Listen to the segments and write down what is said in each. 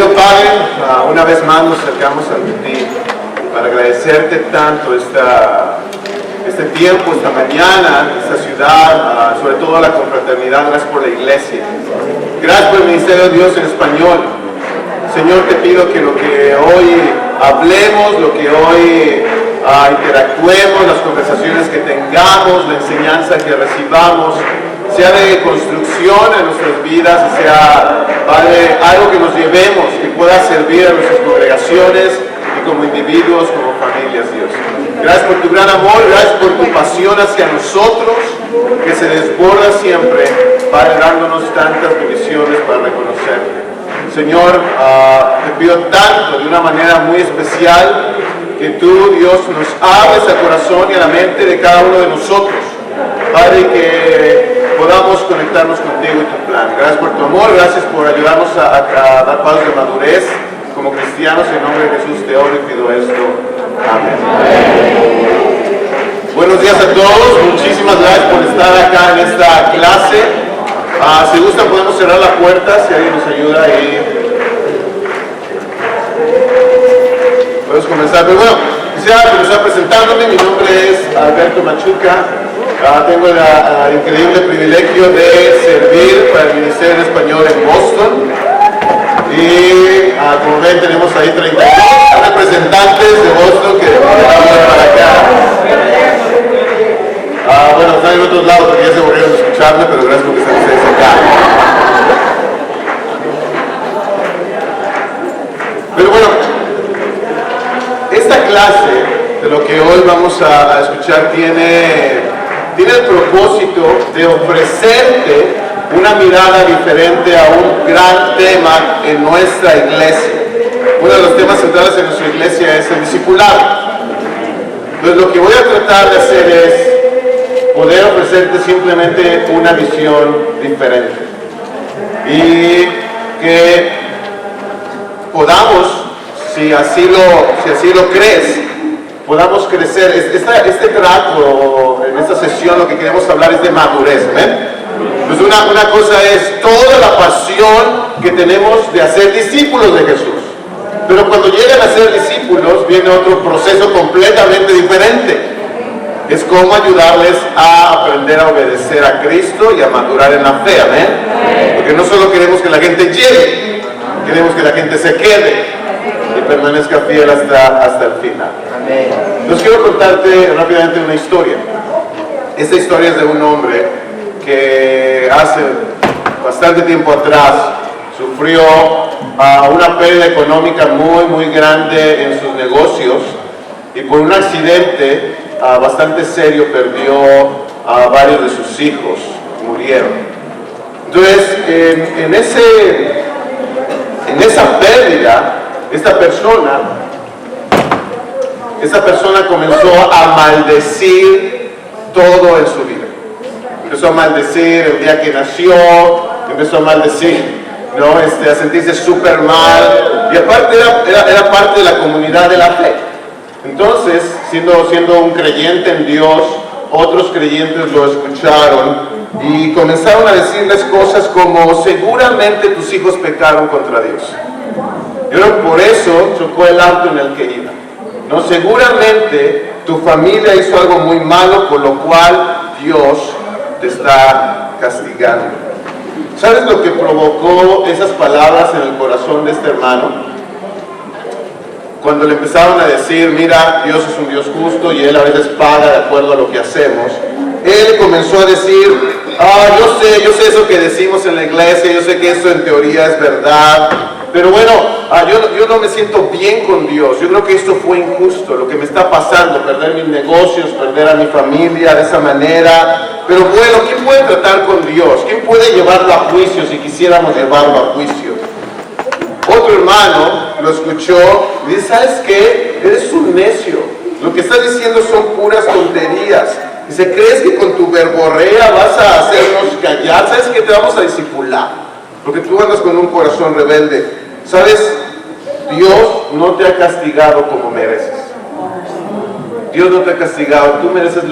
Querido Padre, una vez más nos acercamos ante ti para agradecerte tanto este tiempo, esta mañana, esta ciudad, sobre todo la confraternidad. Gracias por la iglesia. Gracias por el ministerio de Dios en español. Señor, te pido que lo que hoy hablemos, lo que hoy interactuemos, las conversaciones que tengamos, la enseñanza que recibamos, sea de construcción en nuestras vidas y sea, Padre, algo que nos llevemos, que pueda servir a nuestras congregaciones y como individuos, como familias, Dios. Gracias por tu gran amor, gracias por tu pasión hacia nosotros, que se desborda siempre, Padre, dándonos tantas bendiciones para reconocerte. Señor, te pido tanto, de una manera muy especial, que tú, Dios, nos abres al corazón y a la mente de cada uno de nosotros. Padre, que podamos conectarnos contigo y tu plan. Gracias por tu amor, gracias por ayudarnos a dar pasos de madurez como cristianos. En nombre de Jesús te oro y pido esto. Amén. Buenos días a todos, muchísimas gracias por estar acá en esta clase. Si gustan podemos cerrar la puerta, si alguien nos ayuda ahí. Podemos comenzar, pero bueno, quisiera comenzar presentándome. Mi nombre es Alberto Machuca. Tengo el increíble privilegio de servir para el Ministerio en Español en Boston. Y como ven, tenemos ahí 32 representantes de Boston que vienen para acá. Bueno, están en otros lados porque ya se aburrieron de escucharme, pero gracias por que están ustedes acá. Pero bueno, esta clase de lo que hoy vamos a escuchar tiene el propósito de ofrecerte una mirada diferente a un gran tema en nuestra iglesia. Uno de los temas centrales en nuestra iglesia es el discipulado. Entonces lo que voy a tratar de hacer es poder ofrecerte simplemente una visión diferente. Y que podamos, si así lo crees, podamos crecer. Este trato, en esta sesión, lo que queremos hablar es de madurez. Pues una cosa es toda la pasión que tenemos de hacer discípulos de Jesús. Pero cuando llegan a ser discípulos, viene otro proceso completamente diferente. Es cómo ayudarles a aprender a obedecer a Cristo y a madurar en la fe. ¿Amén? Porque no solo queremos que la gente llegue, queremos que la gente se quede y permanezca fiel hasta el final. Entonces quiero contarte rápidamente una historia. Esta historia es de un hombre que hace bastante tiempo atrás sufrió una pérdida económica muy grande en sus negocios y por un accidente bastante serio perdió a varios de sus hijos, murieron. Entonces en esa pérdida, esta persona comenzó a maldecir todo en su vida. Empezó a maldecir el día que nació, empezó a maldecir, a sentirse súper mal, y aparte era parte de la comunidad de la fe. Entonces, siendo un creyente en Dios, otros creyentes lo escucharon y comenzaron a decirles cosas como: seguramente tus hijos pecaron contra Dios. Y por eso chocó el auto en el que iba. Seguramente tu familia hizo algo muy malo, por lo cual Dios te está castigando. ¿Sabes lo que provocó esas palabras en el corazón de este hermano? Cuando le empezaron a decir: mira, Dios es un Dios justo y Él a veces paga de acuerdo a lo que hacemos, él comenzó a decir: yo sé eso que decimos en la iglesia, yo sé que eso en teoría es verdad, pero bueno, yo no me siento bien con Dios. Yo creo que esto fue injusto, lo que me está pasando, perder mis negocios, perder a mi familia de esa manera. Pero bueno, ¿quién puede tratar con Dios? ¿Quién puede llevarlo a juicio si quisiéramos llevarlo a juicio? Otro hermano lo escuchó y dice: ¿sabes qué? Eres un necio. Lo que estás diciendo son puras tonterías. Dice: ¿crees que con tu verborrea vas a hacernos callar? ¿Sabes qué? Te vamos a discipular, porque tú andas con un corazón rebelde. ¿Sabes? Dios no te ha castigado como mereces. Dios no te ha castigado, tú mereces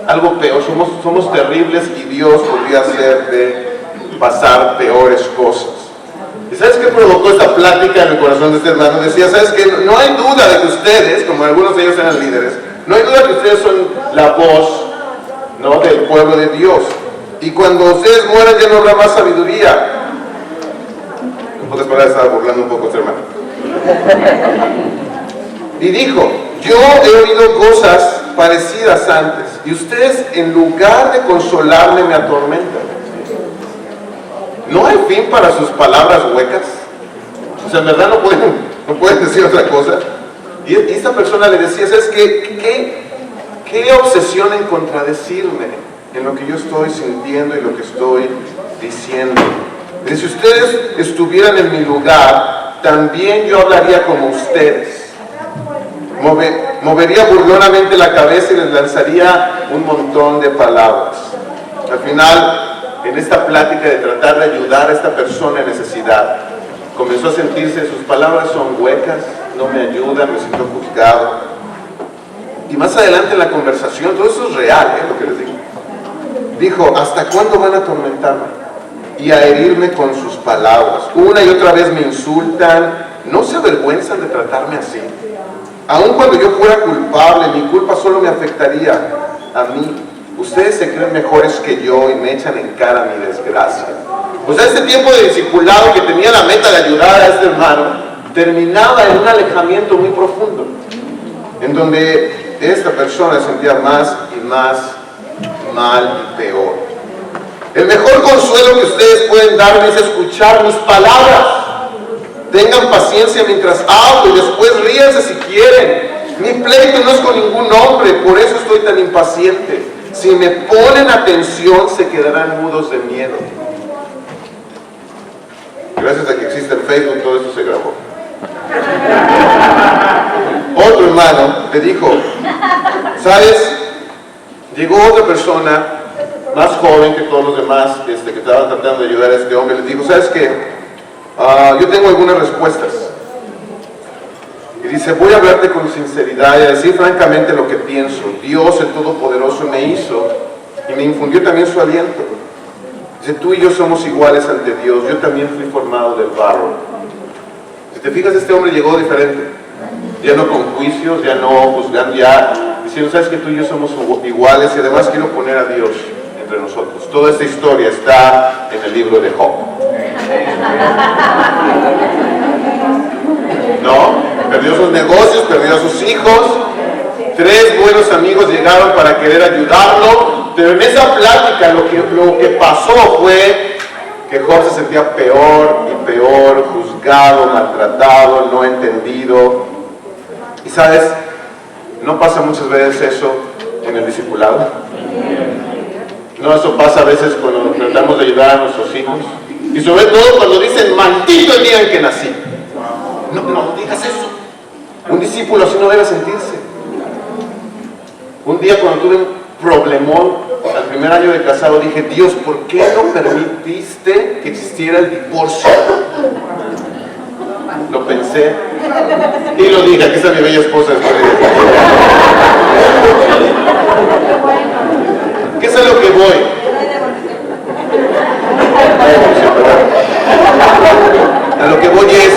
algo peor. Somos terribles y Dios podría hacerte pasar peores cosas. ¿Y sabes qué provocó esta plática en el corazón de este hermano? Decía, ¿sabes qué? No hay duda de que ustedes, como algunos de ellos eran líderes, no hay duda que ustedes son la voz, ¿no?, del pueblo de Dios. Y cuando ustedes mueran ya no habrá más sabiduría. En pocas palabras, estaba burlando un poco este hermano. Y dijo, yo he oído cosas parecidas antes, y ustedes en lugar de consolarme me atormentan. ¿No hay fin para sus palabras huecas? O sea, en verdad no pueden decir otra cosa. Y esta persona le decía, ¿sabes qué obsesión en contradecirme en lo que yo estoy sintiendo y lo que estoy diciendo? Y si ustedes estuvieran en mi lugar, también yo hablaría como ustedes. Movería burlonamente la cabeza y les lanzaría un montón de palabras. Al final, en esta plática de tratar de ayudar a esta persona en necesidad, comenzó a sentirse, sus palabras son huecas, no me ayudan, me siento juzgado. Y más adelante en la conversación, todo eso es real, lo que les digo. Dijo, ¿hasta cuándo van a atormentarme y a herirme con sus palabras? Una y otra vez me insultan, ¿no se avergüenzan de tratarme así? Aun cuando yo fuera culpable, mi culpa solo me afectaría a mí. Ustedes se creen mejores que yo y me echan en cara mi desgracia. Pues este tiempo de discipulado que tenía la meta de ayudar a este hermano, terminaba en un alejamiento muy profundo, en donde esta persona se sentía más y más mal y peor. El mejor consuelo que ustedes pueden darme es escuchar mis palabras. Tengan paciencia mientras hablo y después ríanse si quieren. Mi pleito no es con ningún hombre, por eso estoy tan impaciente. Si me ponen atención, se quedarán mudos de miedo. Gracias a que existe el Facebook, todo esto se grabó. Otro hermano le dijo, ¿sabes? Llegó otra persona, más joven que todos los demás, que estaban tratando de ayudar a este hombre. Le dijo, ¿sabes qué? Yo tengo algunas respuestas. Y dice, voy a hablarte con sinceridad y a decir francamente lo que pienso. Dios, el Todopoderoso, me hizo y me infundió también su aliento. Dice, tú y yo somos iguales ante Dios. Yo también fui formado del barro. Si te fijas, este hombre llegó diferente. Ya no con juicios, ya no juzgando, ya diciendo, sabes que tú y yo somos iguales y además quiero poner a Dios entre nosotros. Toda esta historia está en el libro de Job. No, perdió sus negocios, perdió a sus hijos. 3 buenos amigos llegaron para querer ayudarlo, pero en esa plática lo que pasó fue que Job se sentía peor y peor, juzgado, maltratado, no entendido. Y sabes, no pasa muchas veces eso en el discipulado. No, eso pasa a veces cuando tratamos de ayudar a nuestros hijos. Y sobre todo cuando dicen, maldito el día en que nací. No digas eso. Un discípulo así no debe sentirse. Un día cuando tuve un problemón, al primer año de casado, dije, Dios, ¿por qué no permitiste que existiera el divorcio? Lo pensé y lo dije. Aquí está mi bella esposa. ¿Qué es a lo que voy? A lo que voy es,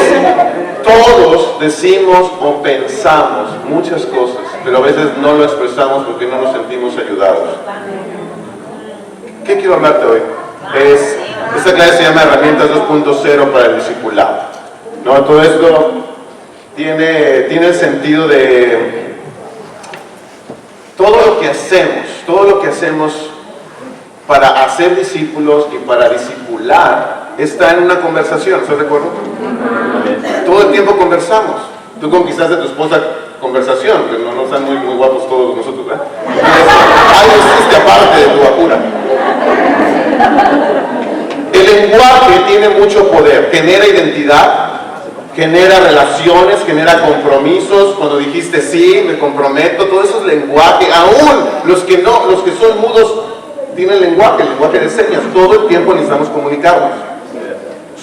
todos decimos o pensamos muchas cosas, pero a veces no lo expresamos porque no nos sentimos ayudados. ¿Qué quiero hablarte hoy? Esta clase se llama Herramientas 2.0 para el discipulado. ¿No? Todo esto tiene el sentido de todo lo que hacemos para hacer discípulos y para discipular está en una conversación, ¿estás de acuerdo? Todo el tiempo conversamos. Tú conquistaste a tu esposa conversación, que no están muy guapos todos nosotros, ¿verdad? Algo existe aparte de tu guapura. El lenguaje tiene mucho poder, genera identidad, genera relaciones, genera compromisos. Cuando dijiste sí, me comprometo, todo eso es lenguaje. Aún los que son mudos tienen el lenguaje de señas. Todo el tiempo necesitamos comunicarnos.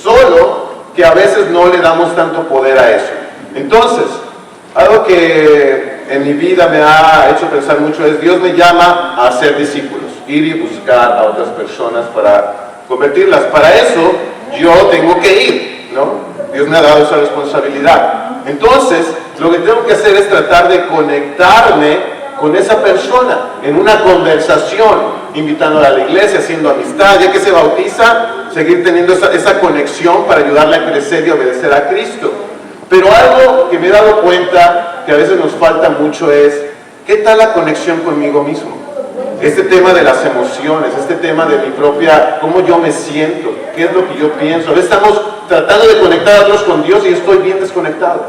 Solo que a veces no le damos tanto poder a eso. Entonces, algo que en mi vida me ha hecho pensar mucho es, Dios me llama a ser discípulos, ir y buscar a otras personas para convertirlas. Para eso yo tengo que ir. ¿no? Dios me ha dado esa responsabilidad. Entonces, lo que tengo que hacer es tratar de conectarme con esa persona en una conversación, invitándola a la iglesia, haciendo amistad, ya que se bautiza, seguir teniendo esa conexión para ayudarle a crecer y obedecer a Cristo. Pero algo que me he dado cuenta que a veces nos falta mucho es, ¿qué tal la conexión conmigo mismo? Este tema de las emociones, este tema de mi propia, cómo yo me siento, qué es lo que yo pienso. A veces estamos tratando de conectar a Dios con Dios y estoy bien desconectado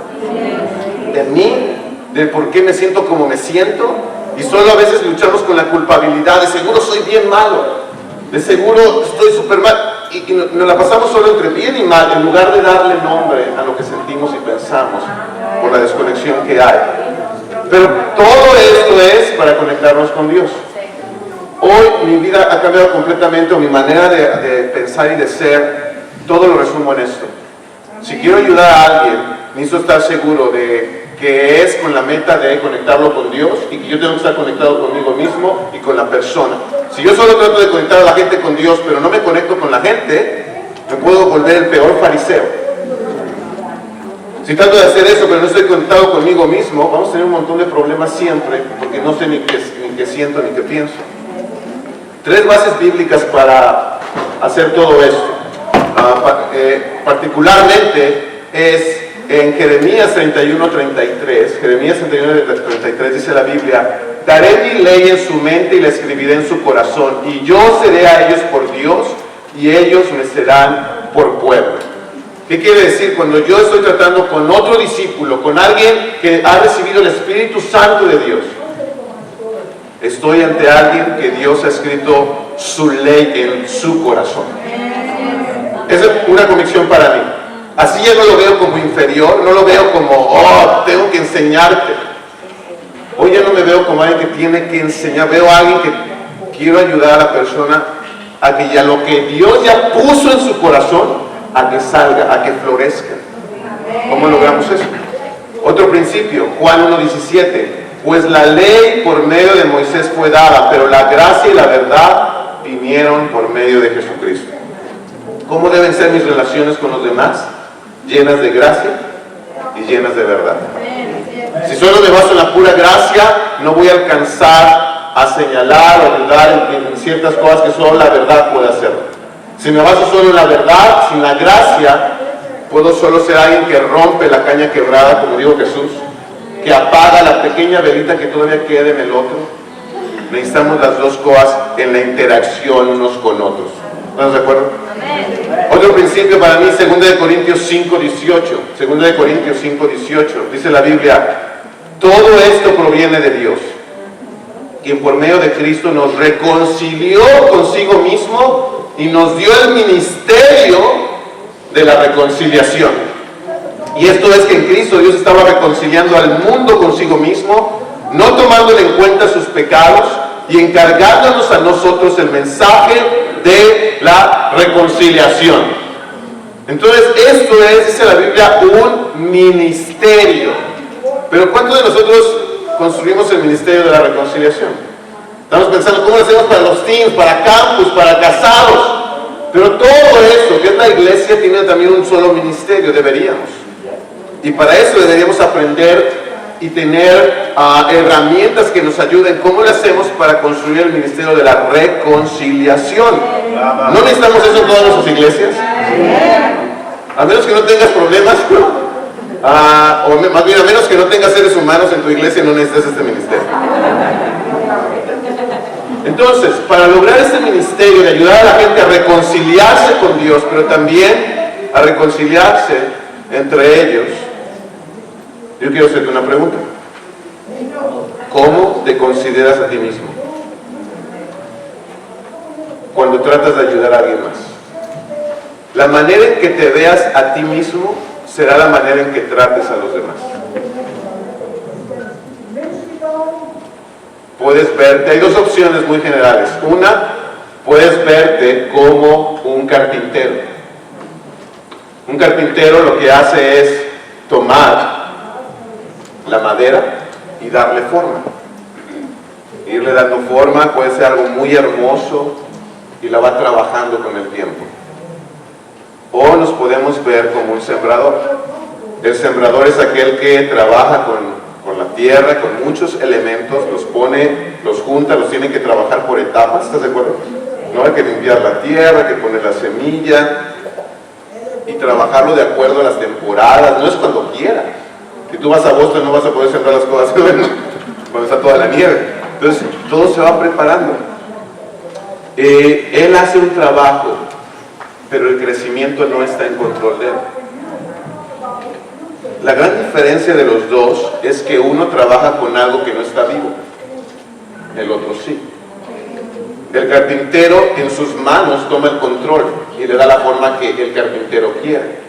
de mí, de por qué me siento como me siento, y solo a veces luchamos con la culpabilidad, de seguro soy bien malo, de seguro estoy súper mal, y nos la pasamos solo entre bien y mal, en lugar de darle nombre a lo que sentimos y pensamos, por la desconexión que hay. Pero todo esto es para conectarnos con Dios. Hoy mi vida ha cambiado completamente, o mi manera de pensar y de ser, todo lo resumo en esto. Si quiero ayudar a alguien, necesito estar seguro de que es con la meta de conectarlo con Dios, y que yo tengo que estar conectado conmigo mismo y con la persona. Si yo solo trato de conectar a la gente con Dios, pero no me conecto con la gente, me puedo volver el peor fariseo. Si trato de hacer eso, pero no estoy conectado conmigo mismo, vamos a tener un montón de problemas siempre, porque no sé ni qué siento ni qué pienso. 3 bases bíblicas para hacer todo esto. Particularmente es en Jeremías 31:33. Jeremías 31:33 dice la Biblia: daré mi ley en su mente y la escribiré en su corazón, y yo seré a ellos por Dios y ellos me serán por pueblo. ¿Qué quiere decir? Cuando yo estoy tratando con otro discípulo, con alguien que ha recibido el Espíritu Santo de Dios, estoy ante alguien que Dios ha escrito su ley en su corazón. Esa es una convicción para mí. Así ya no lo veo como inferior, no lo veo como, oh, tengo que enseñarte. Hoy ya no me veo como alguien que tiene que enseñar, veo a alguien que quiero ayudar a la persona a que ya lo que Dios ya puso en su corazón, a que salga, a que florezca. ¿Cómo logramos eso? Otro principio, Juan 1:17. Pues la ley por medio de Moisés fue dada, pero la gracia y la verdad vinieron por medio de Jesucristo. ¿Cómo deben ser mis relaciones con los demás? Llenas de gracia y llenas de verdad. Si solo me baso en la pura gracia, no voy a alcanzar a señalar o ayudar en ciertas cosas que solo la verdad puede hacer. Si me baso solo en la verdad, sin la gracia, puedo solo ser alguien que rompe la caña quebrada, como dijo Jesús, que apaga la pequeña velita que todavía queda en el otro. Necesitamos las dos cosas en la interacción unos con otros. ¿Estamos de acuerdo? Otro principio para mí, 2 Corintios 5:18. 2 Corintios 5:18. Dice la Biblia: todo esto proviene de Dios, quien por medio de Cristo nos reconcilió consigo mismo y nos dio el ministerio de la reconciliación. Y esto es que en Cristo Dios estaba reconciliando al mundo consigo mismo, no tomándole en cuenta sus pecados y encargándonos a nosotros el mensaje de la reconciliación. Entonces esto es, dice la Biblia, un ministerio. Pero ¿cuántos de nosotros construimos el ministerio de la reconciliación? Estamos pensando cómo lo hacemos para los teens, para campus, para casados. Pero todo eso que es la iglesia tiene también un solo ministerio, deberíamos. Y para eso deberíamos aprender y tener herramientas que nos ayuden. ¿Cómo lo hacemos para construir el ministerio de la reconciliación? ¿No necesitamos eso en todas nuestras iglesias? A menos que no tengas problemas, o más bien a menos que no tengas seres humanos en tu iglesia, no necesitas este ministerio. Entonces, para lograr este ministerio de ayudar a la gente a reconciliarse con Dios, pero también a reconciliarse entre ellos, yo quiero hacerte una pregunta. ¿Cómo te consideras a ti mismo cuando tratas de ayudar a alguien más? La manera en que te veas a ti mismo será la manera en que trates a los demás. Puedes verte, hay dos opciones muy generales. Una, puedes verte como un carpintero. Un carpintero lo que hace es tomar la madera y darle forma. Irle dando forma, puede ser algo muy hermoso y la va trabajando con el tiempo. O nos podemos podemos ver como un sembrador. El sembrador es aquel que trabaja con la tierra, con muchos elementos, los pone, los junta, los tiene que trabajar por etapas, ¿estás de acuerdo? No hay que limpiar la tierra, hay que poner la semilla y trabajarlo de acuerdo a las temporadas, no es cuando quiera. Si tú vas a Boston no vas a poder sembrar las cosas cuando está toda la nieve. Entonces todo se va preparando. Él hace un trabajo, pero el crecimiento no está en control de él. La gran diferencia de los dos es que uno trabaja con algo que no está vivo, el otro sí. El carpintero en sus manos toma el control y le da la forma que el carpintero quiere.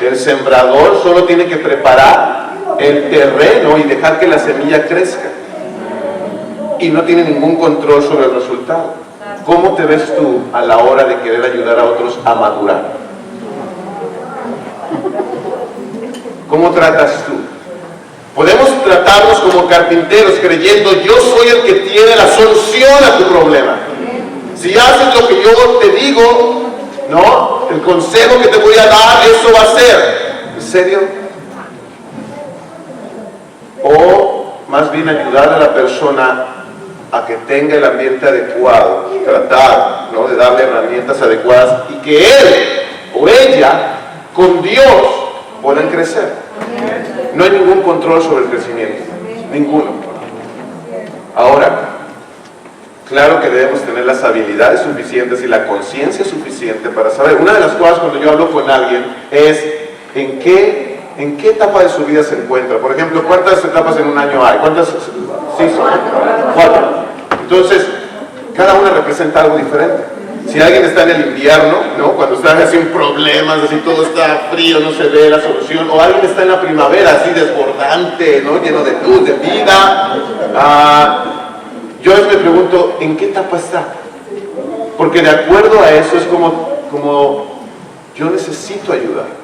El sembrador solo tiene que preparar el terreno y dejar que la semilla crezca. Y no tiene ningún control sobre el resultado. ¿Cómo te ves tú a la hora de querer ayudar a otros a madurar? ¿Cómo tratas tú? Podemos tratarnos como carpinteros creyendo yo soy el que tiene la solución a tu problema. Si haces lo que yo te digo, ¿no? El consejo que te voy a dar, eso va a ser. ¿En serio? O más bien ayudar a la persona a que tenga el ambiente adecuado, tratar, ¿no?, de darle herramientas adecuadas y que él o ella con Dios puedan crecer. No hay ningún control sobre el crecimiento, ninguno. Ahora, claro que debemos tener las habilidades suficientes y la conciencia suficiente para saber. Una de las cosas cuando yo hablo con alguien es en qué etapa de su vida se encuentra. Por ejemplo, ¿cuántas etapas en un año hay? ¿Cuántas? Sí, son 4. Entonces, cada una representa algo diferente. Si alguien está en el invierno, ¿no?, cuando están así en problemas, así todo está frío, no se ve la solución, o alguien está en la primavera, así desbordante, ¿no?, lleno de luz, de vida, yo a veces me pregunto, ¿en qué etapa está? Porque de acuerdo a eso es como yo necesito ayudar.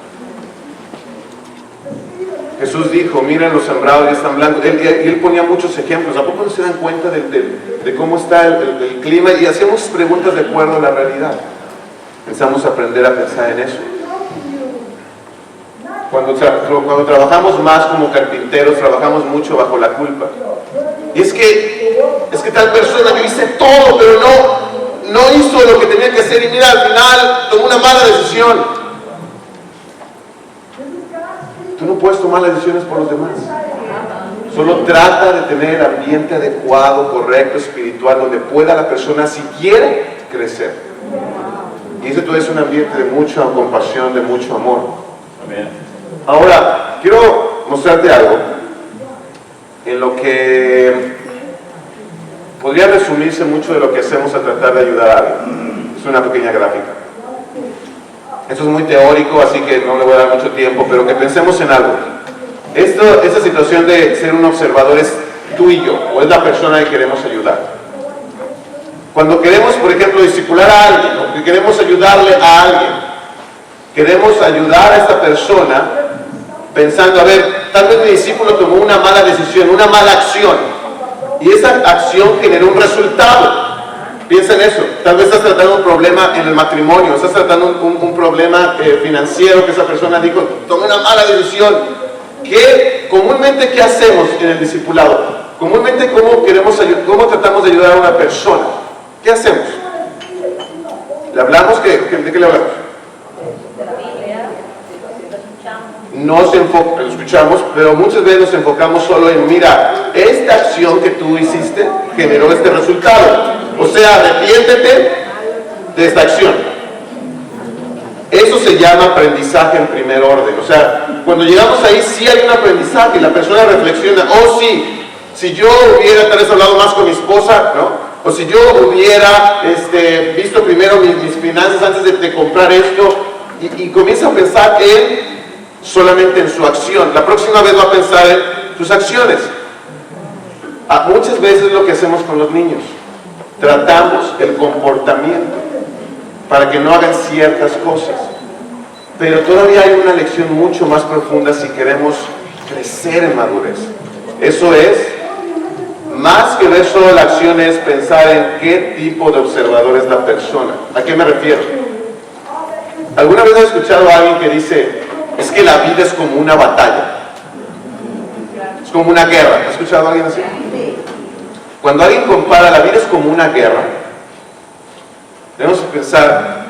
Jesús dijo, miren los sembrados ya están blancos. Él ponía muchos ejemplos. ¿A poco no se dan cuenta de cómo está el clima? Y hacemos preguntas de acuerdo a la realidad. Pensamos aprender a pensar en eso. Cuando trabajamos más como carpinteros, trabajamos mucho bajo la culpa. Y es que tal persona, yo hice todo, pero no hizo lo que tenía que hacer. Y mira, al final tomó una mala decisión. Tú no puedes tomar las decisiones por los demás. Solo trata de tener el ambiente adecuado, correcto, espiritual, donde pueda la persona, si quiere, crecer. Y eso todo es un ambiente de mucha compasión, de mucho amor. Amén. Ahora, quiero mostrarte algo en lo que podría resumirse mucho de lo que hacemos al tratar de ayudar a alguien. Es una pequeña gráfica. Esto es muy teórico, así que no le voy a dar mucho tiempo, pero que pensemos en algo. Esta situación de ser un observador es tú y yo, o es la persona que queremos ayudar. Cuando queremos, por ejemplo, discipular a alguien, o que queremos ayudarle a alguien, queremos ayudar a esta persona pensando, a ver, tal vez mi discípulo tomó una mala decisión, una mala acción, y esa acción generó un resultado. Piensa en eso. Tal vez estás tratando un problema en el matrimonio, estás tratando un problema financiero que esa persona dijo, tomé una mala decisión. ¿Qué hacemos en el discipulado? Comúnmente, ¿cómo tratamos de ayudar a una persona? ¿Qué hacemos? ¿Le hablamos? ¿De qué le hablamos? Lo escuchamos, pero muchas veces nos enfocamos solo en, mira, esta acción que tú hiciste generó este resultado. O sea, arrepiéntete de esta acción. Eso se llama aprendizaje en primer orden. O sea, cuando llegamos ahí sí hay un aprendizaje y la persona reflexiona, oh sí, si yo hubiera tal vez hablado más con mi esposa, ¿no? O si yo hubiera visto primero mis finanzas antes de comprar esto, y comienza a pensar solamente en su acción. La próxima vez va a pensar en sus acciones. Muchas veces lo que hacemos con los niños, tratamos el comportamiento para que no hagan ciertas cosas, pero todavía hay una lección mucho más profunda si queremos crecer en madurez. Eso es, más que ver solo la acción, es pensar en qué tipo de observador es la persona. ¿A qué me refiero? ¿Alguna vez has escuchado a alguien que dice, es que la vida es como una batalla? Es como una guerra. ¿Has escuchado a alguien así? Cuando alguien compara la vida es como una guerra, debemos pensar,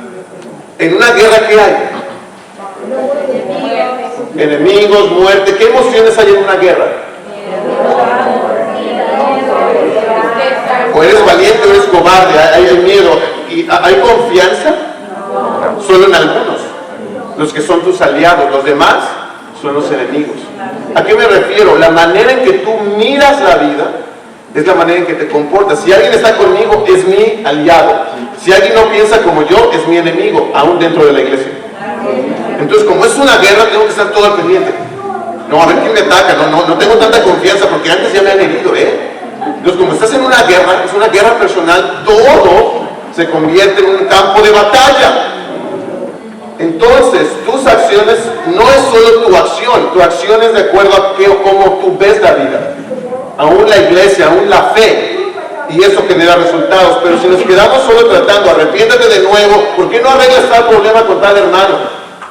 en una guerra ¿qué hay? Enemigos, muerte. ¿Qué emociones hay en una guerra? O eres valiente o eres cobarde, hay miedo. ¿Y hay confianza? Solo en algunos, los que son tus aliados. Los demás son los enemigos. ¿A qué me refiero? La manera en que tú miras la vida es la manera en que te comportas. Si alguien está conmigo, es mi aliado. Si alguien no piensa como yo, es mi enemigo, aún dentro de la iglesia. Entonces, como es una guerra, tengo que estar todo al pendiente. No, a ver quién me ataca. No tengo tanta confianza porque antes ya me han herido, Entonces, como estás en una guerra, es una guerra personal, todo se convierte en un campo de batalla. Entonces, tus acciones no es solo tu acción es de acuerdo a qué o cómo tú ves la vida. Aún la iglesia, aún la fe, y eso genera resultados. Pero si nos quedamos solo tratando, arrepiéntete de nuevo, ¿por qué no arreglas tal problema con tal hermano?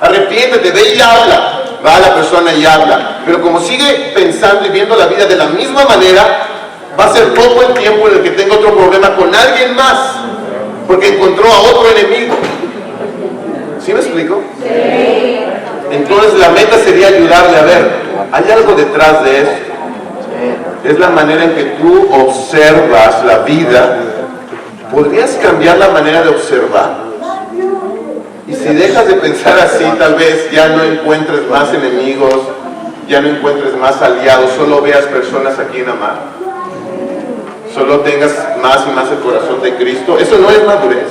Arrepiéntete, ve y habla. Va a la persona y habla. Pero como sigue pensando y viendo la vida de la misma manera, va a ser poco el tiempo en el que tenga otro problema con alguien más, porque encontró a otro enemigo. ¿Sí me explico? Sí. Entonces la meta sería ayudarle a ver, ¿hay algo detrás de esto? Es la manera en que tú observas la vida. ¿Podrías cambiar la manera de observar? Y si dejas de pensar así, tal vez ya no encuentres más enemigos, ya no encuentres más aliados, solo veas personas a quien amar, solo tengas más y más el corazón de Cristo. Eso no es madurez.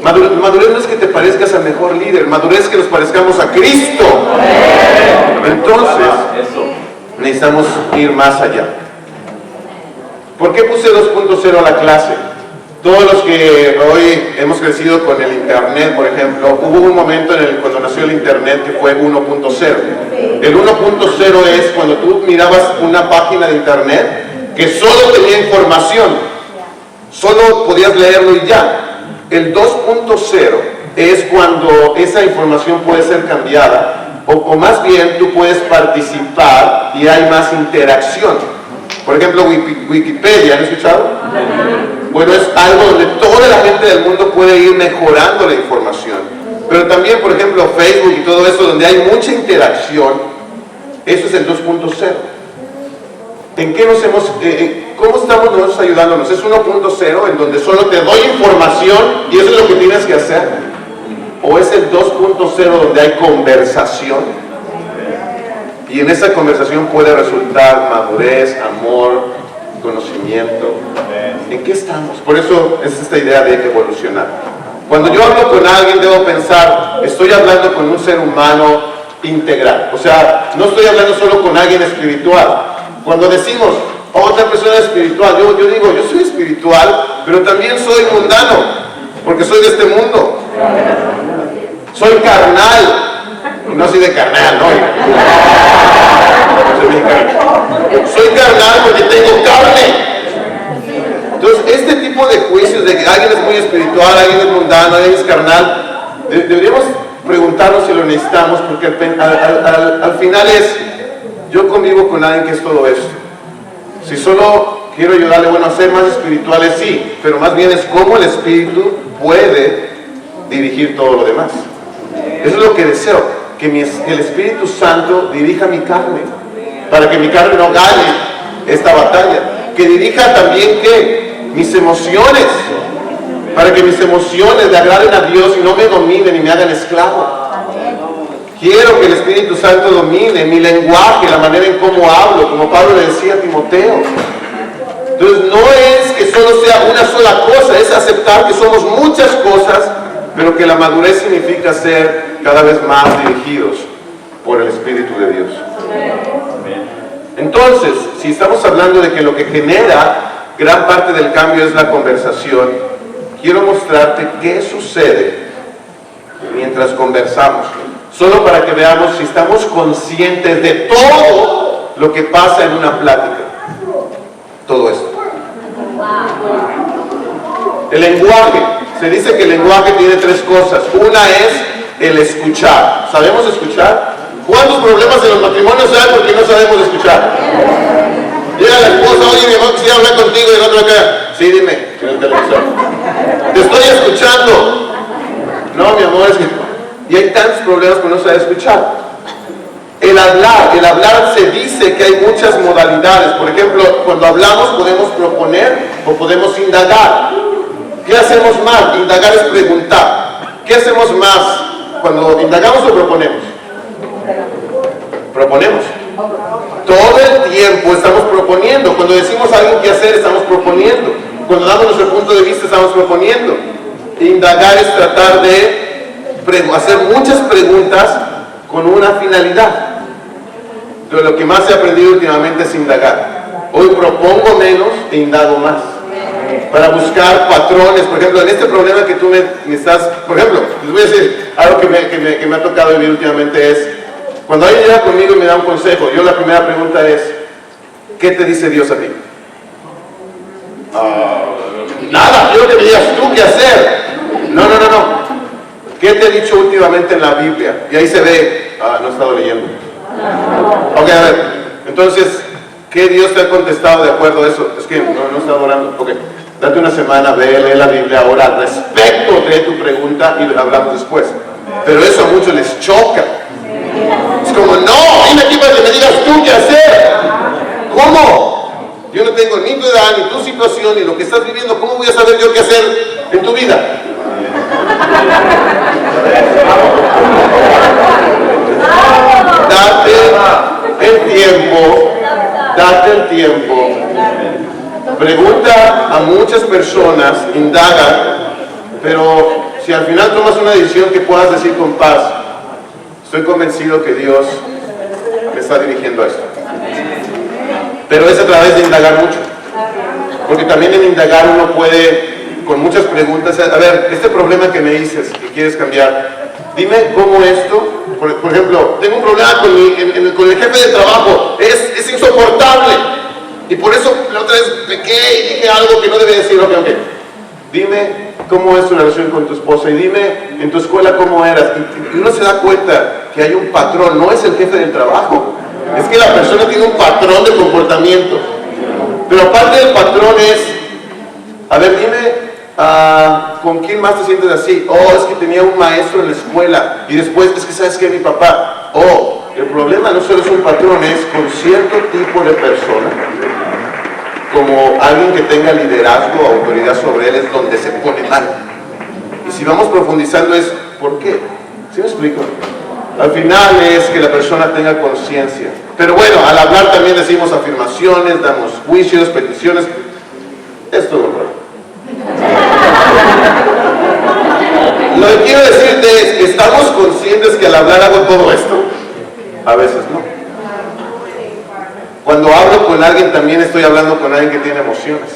Madurez no es que te parezcas al mejor líder, madurez es que nos parezcamos a Cristo. Entonces, necesitamos ir más allá. ¿Por qué puse 2.0 a la clase? Todos los que hoy hemos crecido con el internet, por ejemplo, hubo un momento cuando nació el internet que fue 1.0. El 1.0 es cuando tú mirabas una página de internet que solo tenía información, solo podías leerlo y ya. El 2.0 es cuando esa información puede ser cambiada, o más bien tú puedes participar y hay más interacción. Por ejemplo, Wikipedia, ¿han escuchado? Bueno, es algo donde toda la gente del mundo puede ir mejorando la información. Pero también, por ejemplo, Facebook y todo eso, donde hay mucha interacción, eso es el 2.0. ¿En qué cómo estamos nosotros ayudándonos? ¿Es 1.0 en donde solo te doy información y eso es lo que tienes que hacer? ¿O es el 2.0 donde hay conversación? Y en esa conversación puede resultar madurez, amor, conocimiento. ¿En qué estamos? Por eso es esta idea de evolucionar. Cuando yo hablo con alguien, debo pensar, estoy hablando con un ser humano integral. O sea, no estoy hablando solo con alguien espiritual. Cuando decimos, otra persona espiritual, yo digo, yo soy espiritual, pero también soy mundano, porque soy de este mundo. Soy carnal. No soy de carnal, no. Soy carnal porque tengo carne. Entonces, este tipo de juicios de que alguien es muy espiritual, alguien es mundano, alguien es carnal, deberíamos preguntarnos si lo necesitamos, porque al final es, yo convivo con alguien que es todo esto. Si solo quiero ayudarle, bueno, a ser más espirituales, sí, pero más bien es cómo el Espíritu puede dirigir todo lo demás. Eso es lo que deseo, que el Espíritu Santo dirija mi carne, para que mi carne no gane esta batalla. Que dirija también, ¿qué? Mis emociones, para que mis emociones le agraden a Dios y no me dominen y me hagan esclavo. Quiero que el Espíritu Santo domine mi lenguaje, la manera en cómo hablo, como Pablo le decía a Timoteo. Entonces no es que solo sea una sola cosa, es aceptar que somos muchas cosas, pero que la madurez significa ser cada vez más dirigidos por el Espíritu de Dios. Entonces, si estamos hablando de que lo que genera gran parte del cambio es la conversación, quiero mostrarte qué sucede mientras conversamos, solo para que veamos si estamos conscientes de todo lo que pasa en una plática. Todo esto. El lenguaje. Se dice que el lenguaje tiene tres cosas. Una es el escuchar. ¿Sabemos escuchar? ¿Cuántos problemas en los matrimonios hay porque no sabemos escuchar? Llega la esposa, oye, mi amor, quisiera hablar contigo, y el otro acá, sí, dime, en el televisor. Te estoy escuchando. No, mi amor, es que... Y hay tantos problemas que no sabe escuchar. El hablar se dice que hay muchas modalidades. Por ejemplo, cuando hablamos podemos proponer o podemos indagar. ¿Qué hacemos mal? Indagar es preguntar. ¿Qué hacemos más? Cuando indagamos o proponemos. Proponemos. Todo el tiempo estamos proponiendo. Cuando decimos a alguien qué hacer, estamos proponiendo. Cuando damos nuestro punto de vista, estamos proponiendo. Indagar es tratar de hacer muchas preguntas con una finalidad. Pero lo que más he aprendido últimamente es indagar. Hoy propongo menos e indago más. Para buscar patrones. Por ejemplo, en este problema que tú me estás... Por ejemplo, les voy a decir algo que me ha tocado vivir últimamente es... Cuando alguien llega conmigo y me da un consejo, yo la primera pregunta es, ¿qué te dice Dios a ti? Nada, quiero que me digas tú qué hacer. No. ¿Qué te he dicho últimamente en la Biblia? Y ahí se ve, no he estado leyendo. Ok, a ver, entonces, ¿qué Dios te ha contestado de acuerdo a eso? Es que no he estado orando. Ok, date una semana, lee la Biblia ahora al respecto de tu pregunta y hablamos después. Pero eso a muchos les choca. Es como, no, dime aquí para que me digas tú qué hacer. ¿Cómo? Yo no tengo ni tu edad, ni tu situación, ni lo que estás viviendo. ¿Cómo voy a saber yo qué hacer en tu vida? Date el tiempo. Pregunta a muchas personas, indaga, pero si al final tomas una decisión que puedas decir con paz, estoy convencido que Dios me está dirigiendo a esto. Pero es a través de indagar mucho. Porque también en indagar uno puede, con muchas preguntas, a ver, este problema que me dices, que quieres cambiar, dime cómo esto, por ejemplo, tengo un problema con el jefe de trabajo, es insoportable. Y por eso la otra vez pequé y dije algo que no debía decir, ok. Dime cómo es tu relación con tu esposa y dime en tu escuela cómo eras. Y uno se da cuenta que hay un patrón, no es el jefe del trabajo, es que la persona tiene un patrón de comportamiento. Pero aparte del patrón es, a ver, dime, ¿con quién más te sientes así? Oh, es que tenía un maestro en la escuela y después, es que sabes que mi papá, el problema no solo es un patrón, es con cierto tipo de persona, como alguien que tenga liderazgo o autoridad sobre él, es donde se pone mal. Y si vamos profundizando es, ¿por qué? ¿Sí me explico? Al final es que la persona tenga conciencia. Pero bueno, al hablar también decimos afirmaciones, damos juicios, peticiones. Es todo bueno. Lo que quiero decirte es que estamos conscientes que al hablar hago todo esto. A veces no. Cuando hablo con alguien también estoy hablando con alguien que tiene emociones.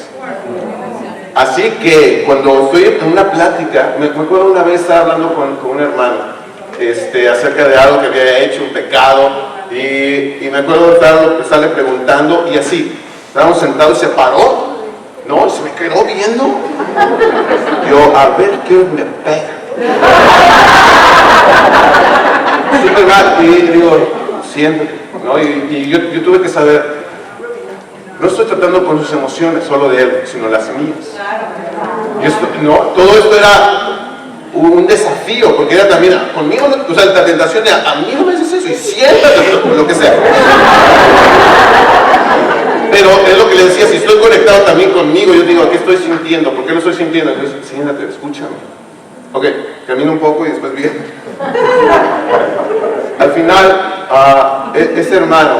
Así que cuando estoy en una plática, me acuerdo una vez estaba hablando con un hermano acerca de algo que había hecho, un pecado, y me acuerdo de estarle preguntando y así, estábamos sentados y se paró, ¿no? Y se me quedó viendo. Yo, a ver qué me pega. Súper mal, y digo, siéntate, ¿no? Y yo tuve que saber, no estoy tratando con sus emociones, solo de él, sino las mías. Y todo esto era un desafío, porque era también, conmigo, o sea, la tentación de, a mí no me haces eso, y siéntate, lo que sea. Pero es lo que le decía, si estoy conectado también conmigo, yo digo, ¿qué estoy sintiendo? ¿Por qué lo estoy sintiendo? Entonces, siéntate, escúchame. Ok, camino un poco y después bien. Al final, ese hermano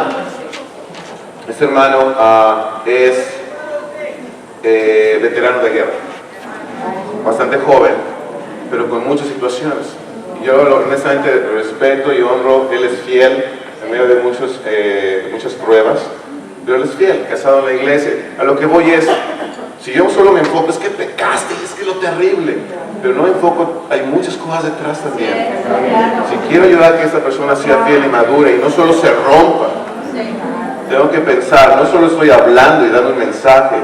es veterano de guerra, bastante joven, pero con muchas situaciones. Yo honestamente respeto y honro, él es fiel en medio de muchas pruebas, pero él es fiel, casado en la iglesia. A lo que voy es, si yo solo me enfoco, es que pecaste, es que lo terrible, pero no me enfoco, hay muchas cosas detrás también. Si quiero ayudar a que esta persona sea fiel y madura y no solo se rompa, tengo que pensar, no solo estoy hablando y dando un mensaje,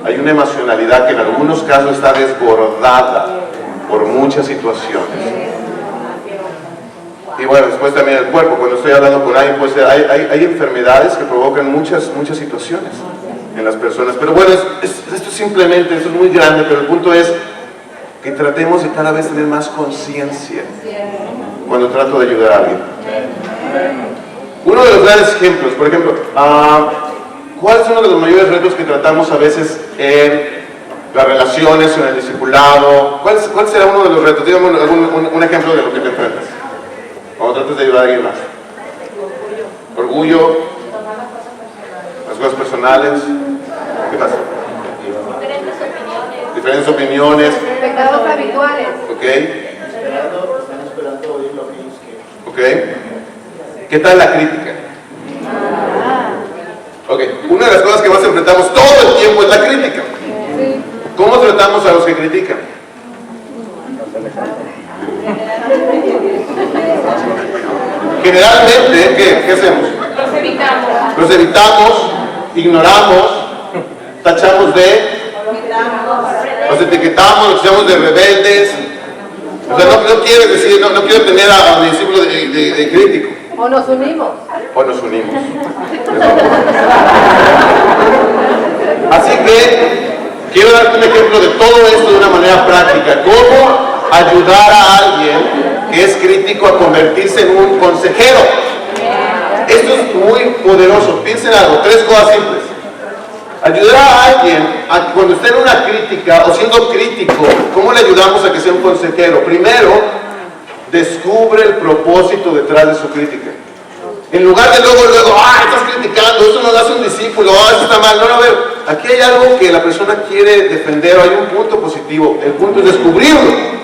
hay una emocionalidad que en algunos casos está desbordada por muchas situaciones. y bueno, después también el cuerpo. Cuando estoy hablando con alguien, pues hay enfermedades que provocan muchas situaciones en las personas. Pero bueno, esto simplemente, esto es muy grande, pero el punto es que tratemos de cada vez tener más conciencia cuando trato de ayudar a alguien. Uno de los grandes ejemplos, por ejemplo, ¿cuál es uno de los mayores retos que tratamos a veces en las relaciones, en el discipulado? ¿Cuál será uno de los retos? Dígame un ejemplo de lo que te enfrentas cuando tratas de ayudar a alguien más. Orgullo, las cosas personales, ¿qué pasa? Diferentes opiniones. Pecados habituales. Ok. Ok. ¿Qué tal la crítica? Ok. Una de las cosas que más enfrentamos todo el tiempo es la crítica. ¿Cómo tratamos a los que critican? Generalmente, ¿qué hacemos? Los evitamos, ignoramos, tachamos de, los etiquetamos, los llamamos de rebeldes. O sea, no quiero decir, no quiero tener a mi discípulo de crítico. O nos unimos. O nos unimos. Así que quiero darte un ejemplo de todo esto de una manera práctica. ¿Cómo ayudar a alguien que es crítico a convertirse en un consejero? Esto es muy poderoso. Piensen algo, 3 cosas simples. Ayudar a alguien cuando esté en una crítica o siendo crítico, ¿cómo le ayudamos a que sea un consejero? Primero, descubre el propósito detrás de su crítica. En lugar de luego, estás criticando, eso no lo hace un discípulo, eso está mal. No, a ver, aquí hay algo que la persona quiere defender, o hay un punto positivo. El punto es descubrirlo.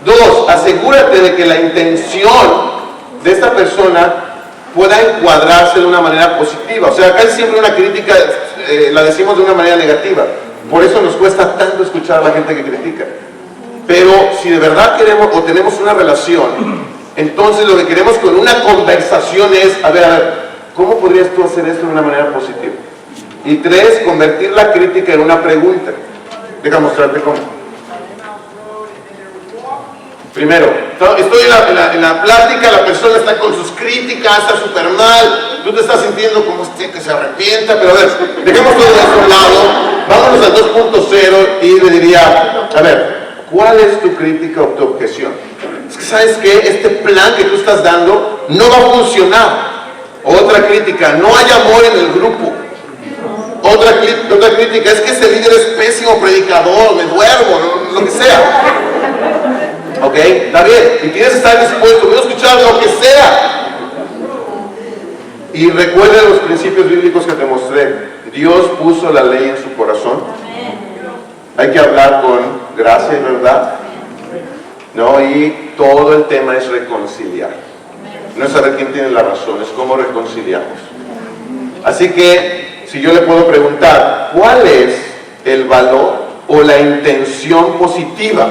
2, asegúrate de que la intención de esta persona pueda encuadrarse de una manera positiva. O sea, casi siempre una crítica la decimos de una manera negativa. Por eso nos cuesta tanto escuchar a la gente que critica. Pero si de verdad queremos o tenemos una relación, entonces lo que queremos con una conversación es, a ver, ¿cómo podrías tú hacer esto de una manera positiva? Y 3, convertir la crítica en una pregunta. Deja mostrarte cómo. Primero, estoy en la plática, la persona está con sus críticas, está súper mal, tú te estás sintiendo como que se arrepienta, pero a ver, dejemos todo eso a un lado, vámonos al 2.0 y le diría, a ver, ¿cuál es tu crítica o tu objeción? Es que sabes que este plan que tú estás dando no va a funcionar. Otra crítica, no hay amor en el grupo. Otra crítica, es que ese líder es pésimo predicador, me duermo, lo que sea. Ok, está bien, y tienes que estar dispuesto, voy a escuchar lo que sea. Y recuerda los principios bíblicos que te mostré. Dios puso la ley en su corazón. Hay que hablar con gracia y verdad, ¿no? Y todo el tema es reconciliar. No es saber quién tiene la razón, es cómo reconciliamos. Así que, si yo le puedo preguntar, ¿cuál es el valor o la intención positiva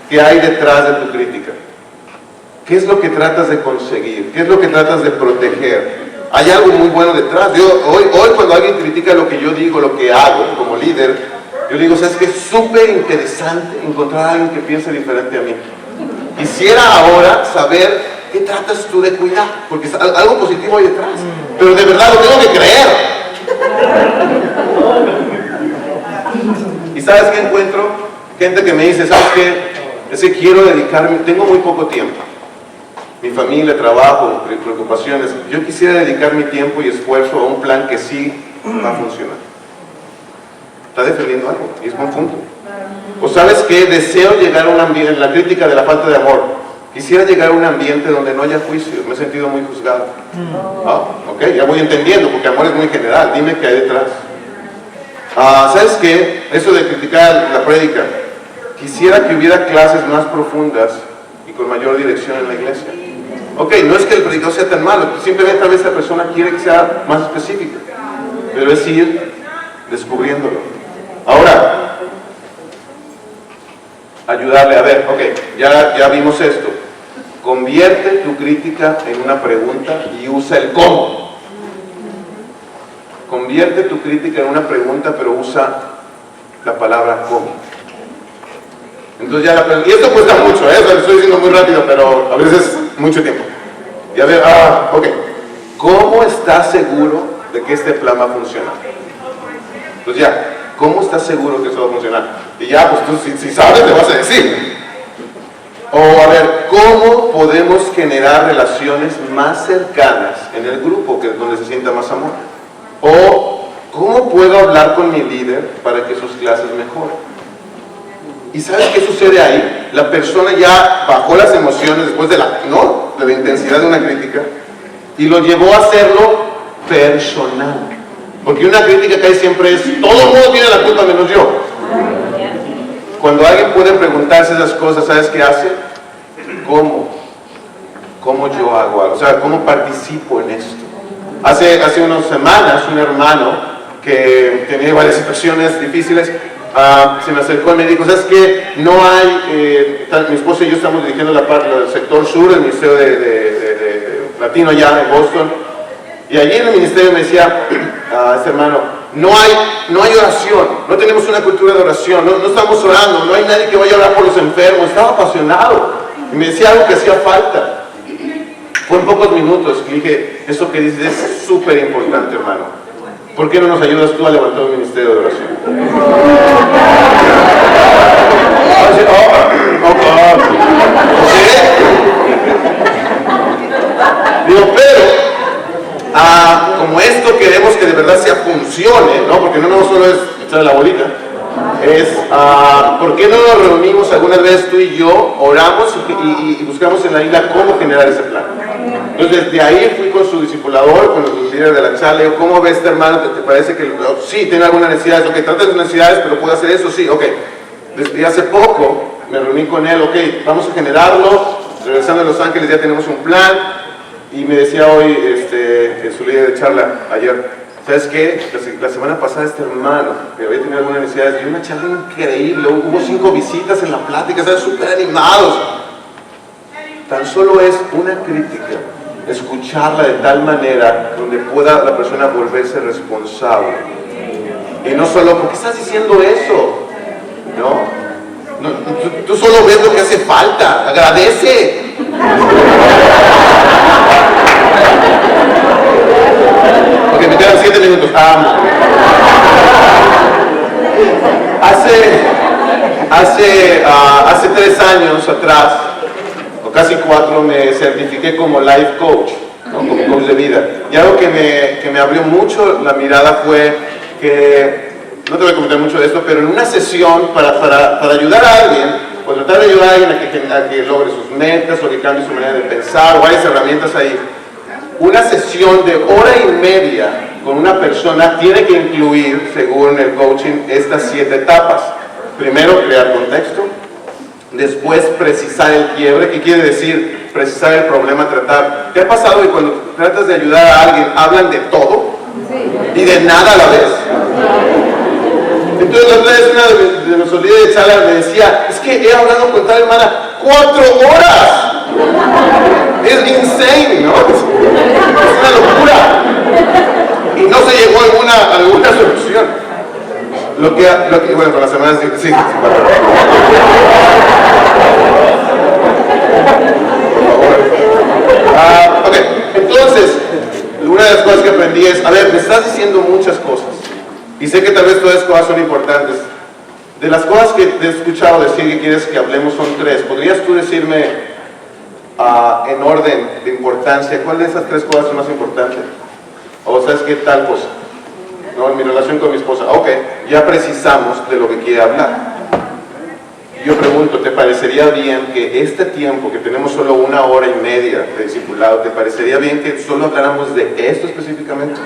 que hay detrás de tu crítica? ¿Qué es lo que tratas de conseguir? ¿Qué es lo que tratas de proteger? Hay algo muy bueno detrás. Hoy cuando alguien critica lo que yo digo, lo que hago como líder, yo digo, ¿sabes qué? Es súper interesante encontrar a alguien que piense diferente a mí. Quisiera ahora saber qué tratas tú de cuidar, porque algo positivo hay detrás. Pero de verdad lo tengo que creer. ¿Y sabes qué encuentro? Gente que me dice, ¿sabes qué? Es que quiero dedicarme, tengo muy poco tiempo. Mi familia, trabajo, preocupaciones. Yo quisiera dedicar mi tiempo y esfuerzo a un plan que sí va a funcionar. Está defendiendo algo, y es buen punto. O sabes qué, deseo llegar a un ambiente, en la crítica de la falta de amor, quisiera llegar a un ambiente donde no haya juicios, me he sentido muy juzgado. Ok, ya voy entendiendo, porque amor es muy general, dime qué hay detrás. ¿Sabes qué? Eso de criticar la prédica, quisiera que hubiera clases más profundas y con mayor dirección en la iglesia. Ok, no es que el predicador sea tan malo, simplemente tal vez la persona quiere que sea más específica, pero es ir descubriéndolo. Ahora, ayudarle a ver, ok, ya vimos esto. Convierte tu crítica en una pregunta y usa el cómo. Convierte tu crítica en una pregunta, pero usa la palabra cómo. Entonces y esto cuesta mucho, lo estoy diciendo muy rápido, pero a veces mucho tiempo. Y a ver, ok, ¿cómo estás seguro de que este plan va a funcionar? Pues ya, ¿cómo estás seguro que eso va a funcionar? Y ya, pues tú si sabes te vas a decir. O a ver, ¿cómo podemos generar relaciones más cercanas en el grupo, que es donde se sienta más amor? O, ¿cómo puedo hablar con mi líder para que sus clases mejoren? ¿Y sabes qué sucede ahí? La persona ya bajó las emociones después de la intensidad de una crítica y lo llevó a hacerlo personal. Porque una crítica que hay siempre es, todo el mundo tiene la culpa menos yo. Cuando alguien puede preguntarse esas cosas, ¿sabes qué hace? ¿Cómo yo hago algo? O sea, ¿cómo participo en esto? Hace unas semanas, un hermano que tenía varias situaciones difíciles, se me acercó y me dijo, ¿sabes qué? No hay, mi esposo y yo estamos dirigiendo la parte del sector sur del Ministerio de Latino allá en Boston, y allí en el ministerio me decía, este hermano, no hay oración, no tenemos una cultura de oración, no estamos orando, no hay nadie que vaya a orar por los enfermos. Estaba apasionado y me decía algo que hacía falta. Fue en pocos minutos que dije, eso que dices es súper importante, hermano. ¿Por qué no nos ayudas tú a levantar un ministerio de oración? Digo, pero como esto queremos que de verdad sea funcione, ¿no? Porque no solo es echar la bolita, es ¿por qué no nos reunimos alguna vez tú y yo, oramos y buscamos en la isla cómo generar ese plan? Entonces desde ahí fui con su discipulador, con los líderes de la charla, le digo, ¿cómo ves este hermano? ¿Te parece que sí, tiene algunas necesidades? Ok, trata sus necesidades, pero puede hacer eso, sí, ok. Desde hace poco me reuní con él, ok, vamos a generarlo, regresando a Los Ángeles ya tenemos un plan. Y me decía hoy su líder de charla ayer, ¿sabes qué? La semana pasada este hermano que había tenido algunas necesidades dio una charla increíble, hubo 5 visitas en la plática, estaban súper animados. Tan solo es una crítica, escucharla de tal manera donde pueda la persona volverse responsable. Y no solo, ¿por qué estás diciendo eso? No, tú solo ves lo que hace falta, agradece. Ok, me quedan 7 minutos. Hace 3 años atrás, o casi 4, me certifiqué como life coach, ¿no? Como coach de vida. Y algo que me abrió mucho la mirada fue que, no te voy a comentar mucho de esto, pero en una sesión para ayudar a alguien, o tratar de ayudar a alguien a que logre sus metas o que cambie su manera de pensar, o varias herramientas ahí, una sesión de 1 hora y media con una persona tiene que incluir, según el coaching, estas 7 etapas. Primero, crear contexto. Después, precisar el quiebre. ¿Qué quiere decir? Precisar el problema a tratar. ¿Te ha pasado que cuando tratas de ayudar a alguien hablan de todo y de nada a la vez? Entonces la otra vez una de nuestros líderes de charla me decía, es que he hablado con tal hermana 4 horas. Es insane, ¿no? Es una locura. Y no se llegó a alguna solución. Bueno, con las semanas sí. Ok, entonces, una de las cosas que aprendí es, a ver, me estás diciendo muchas cosas. Y sé que tal vez todas esas cosas son importantes. De las cosas que te he escuchado decir que quieres que hablemos son 3. ¿Podrías tú decirme en orden de importancia cuál de esas 3 cosas es más importante? O sabes qué tal cosa, ¿no? En mi relación con mi esposa, ok, ya precisamos de lo que quiere hablar. Yo pregunto, ¿te parecería bien que este tiempo, que tenemos solo 1 hora y media de discipulado, ¿te parecería bien que solo habláramos de esto específicamente?